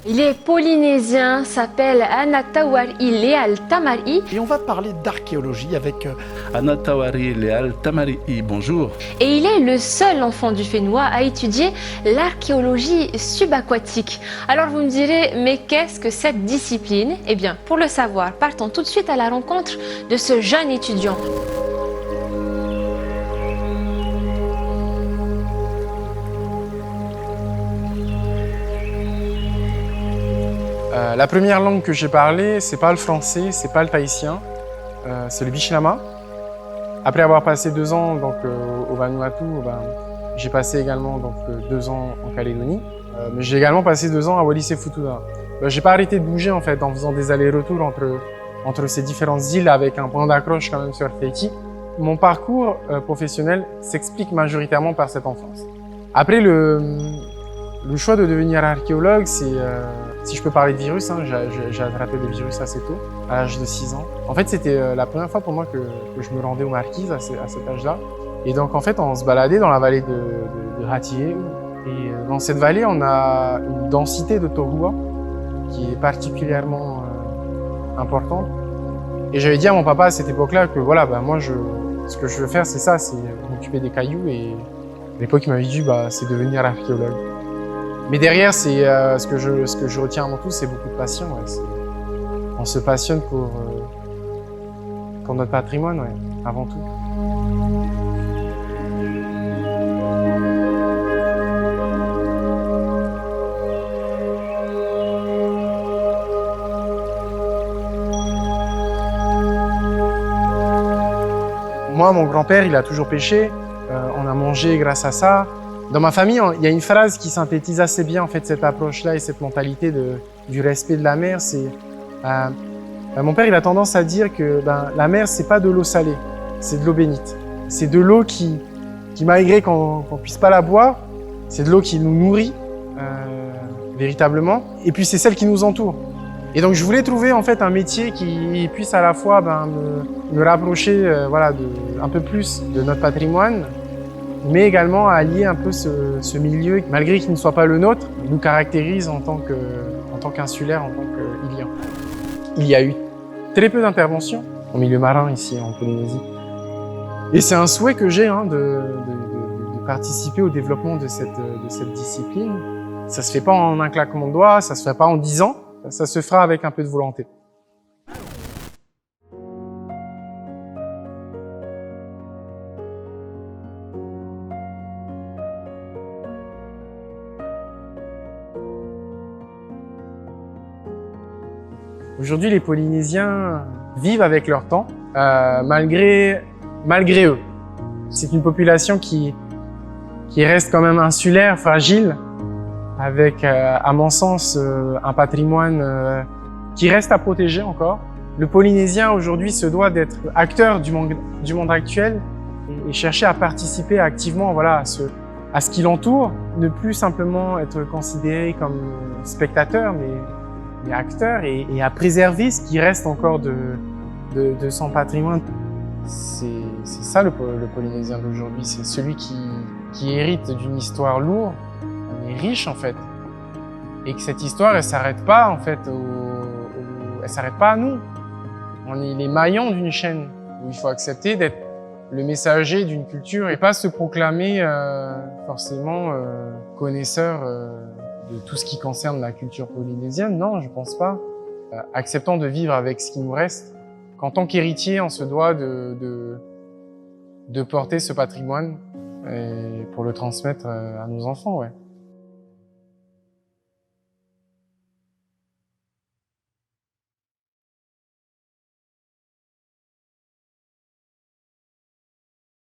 Les Polynésiens s'appellent Anatawari Leal Tamari Et on va parler d'archéologie avec Anatawari Leal Tamari. Bonjour. et il est le seul enfant du Fénois à étudier l'archéologie subaquatique. Alors vous me direz, mais qu'est-ce que cette discipline? Eh bien, pour le savoir, partons tout de suite à la rencontre de ce jeune étudiant. La première langue que j'ai parlée, c'est pas le français, c'est pas le tahitien, c'est le Bichi-Lama. Après avoir passé 2 ans au Vanuatu, j'ai passé également 2 ans en Calédonie. Mais j'ai également passé 2 ans à Wallis et Futuna. J'ai pas arrêté de bouger en fait en faisant des allers-retours entre ces différentes îles avec un point d'accroche quand même sur Tahiti. Mon parcours professionnel s'explique majoritairement par cette enfance. Après le choix de devenir archéologue, c'est si je peux parler de virus, hein, j'ai attrapé des virus assez tôt, à l'âge de 6 ans. En fait, c'était la première fois pour moi que je me rendais aux Marquises à cet âge-là. Et donc, en fait, on se baladait dans la vallée de Ratier. Et dans cette vallée, on a une densité de tohua qui est particulièrement importante. Et j'avais dit à mon papa à cette époque-là que voilà, moi, ce que je veux faire, c'est ça, c'est m'occuper des cailloux. Et à l'époque, il m'avait dit, c'est devenir archéologue. Mais derrière, c'est ce que je retiens avant tout, c'est beaucoup de passion. Ouais. On se passionne pour notre patrimoine, ouais, avant tout. Moi, mon grand-père, il a toujours pêché. On a mangé grâce à ça. Dans ma famille, il y a une phrase qui synthétise assez bien en fait cette approche-là et cette mentalité du respect de la mer. C'est mon père, il a tendance à dire que la mer, c'est pas de l'eau salée, c'est de l'eau bénite. C'est de l'eau qui malgré qu'on puisse pas la boire, c'est de l'eau qui nous nourrit véritablement. Et puis c'est celle qui nous entoure. Et donc je voulais trouver en fait un métier qui puisse à la fois me rapprocher un peu plus de notre patrimoine, mais également à allier un peu ce milieu, malgré qu'il ne soit pas le nôtre, nous caractérise en tant qu'insulaire, en tant qu'îlien. Il y a eu très peu d'interventions en milieu marin ici en Polynésie. Et c'est un souhait que j'ai de participer au développement de cette discipline. Ça se fait pas en un claquement de doigts, ça se fait pas en 10 ans, ça se fera avec un peu de volonté. Aujourd'hui, les Polynésiens vivent avec leur temps, malgré eux. C'est une population qui reste quand même insulaire, fragile, avec, à mon sens, un patrimoine qui reste à protéger encore. Le Polynésien aujourd'hui se doit d'être acteur du monde actuel et chercher à participer activement à ce qui l'entoure, ne plus simplement être considéré comme spectateur, mais acteur et à préserver ce qui reste encore de son patrimoine. C'est ça le Polynésien d'aujourd'hui, c'est celui qui hérite d'une histoire lourde, mais riche en fait. Et que cette histoire, elle s'arrête pas en fait, elle s'arrête pas à nous. On est les maillons d'une chaîne où il faut accepter d'être le messager d'une culture et pas se proclamer forcément connaisseur de tout ce qui concerne la culture polynésienne. Non, je pense pas. Acceptons de vivre avec ce qui nous reste. Qu'en tant qu'héritier, on se doit de porter ce patrimoine et pour le transmettre à nos enfants, ouais.